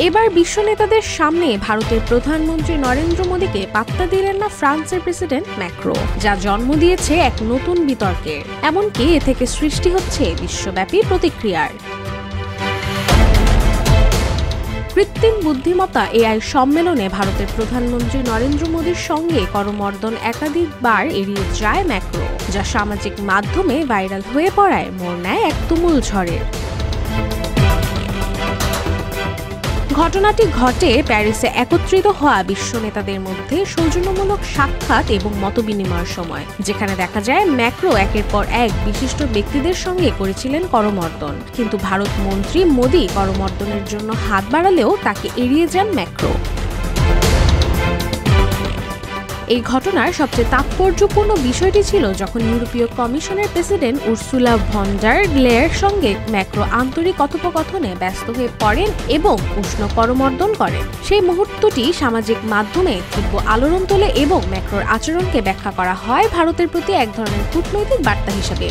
এবার বিশ্ব নেতাদের সামনে ভারতের প্রধানমন্ত্রী নরেন্দ্র মোদীকে পাত্তা দিলেন না ফ্রান্সের প্রেসিডেন্ট ম্যাক্রো, যা জন্ম দিয়েছে এক নতুন বিতর্কের। এমনকি এ থেকে সৃষ্টি হচ্ছে বিশ্বব্যাপী প্রতিক্রিয়ার। কৃত্রিম বুদ্ধিমত্তা এআই সম্মেলনে ভারতের প্রধানমন্ত্রী নরেন্দ্র মোদীর সঙ্গে করমর্দন একাধিকবার এড়িয়ে যায় ম্যাক্রো, যা সামাজিক মাধ্যমে ভাইরাল হয়ে পড়ায় মোড় নেয় এক তুমুল ঝড়ের। ঘটনাটি ঘটে প্যারিসে একত্রিত হওয়া বিশ্ব নেতাদের মধ্যে সৌজন্যমূলক সাক্ষাৎ এবং মতবিনিময়ের সময়, যেখানে দেখা যায় ম্যাক্রো একের পর এক বিশিষ্ট ব্যক্তিদের সঙ্গে করেছিলেন করমর্দন, কিন্তু ভারত মন্ত্রী মোদী করমর্দনের জন্য হাত বাড়ালেও তাকে এড়িয়ে যান ম্যাক্রো। এই ঘটনার সবচেয়ে তাৎপর্যপূর্ণ বিষয়টি ছিল যখন ইউরোপীয় কমিশনের প্রেসিডেন্ট উর্সুলা ভন ডার লেয়ের সঙ্গে ম্যাক্রো আন্তরিক কথোপকথনে ব্যস্ত হয়ে পড়েন এবং উষ্ণ করমর্দন করেন। সেই মুহূর্তটি সামাজিক মাধ্যমে তীব্র আলোড়ন তোলে এবং ম্যাক্রোর আচরণকে ব্যাখ্যা করা হয় ভারতের প্রতি এক ধরনের কূটনৈতিক বার্তা হিসেবে।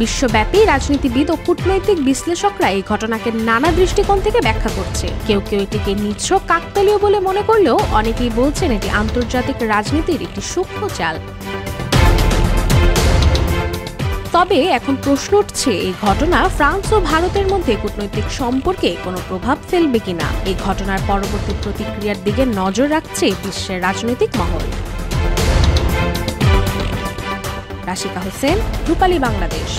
বিশ্বব্যাপী রাজনীতিবিদ ও কূটনৈতিক বিশ্লেষকরা এই ঘটনাকে নানা দৃষ্টিকোণ থেকে ব্যাখ্যা করছে। কেউ কেউ এটিকে নিছক কাকতালীয় বলে মনে করলেও অনেকেই বলছেন এটি আন্তর্জাতিক রাজনীতির একটি সূক্ষ্ম চাল। তবে এখন প্রশ্ন উঠছে, এই ঘটনা ফ্রান্স ও ভারতের মধ্যে কূটনৈতিক সম্পর্কে কোনো প্রভাব ফেলবে কিনা। এই ঘটনার পরবর্তী প্রতিক্রিয়ার দিকে নজর রাখছে বিশ্বের রাজনৈতিক মহল। রাশিকা হোসেন, রূপালী বাংলাদেশ।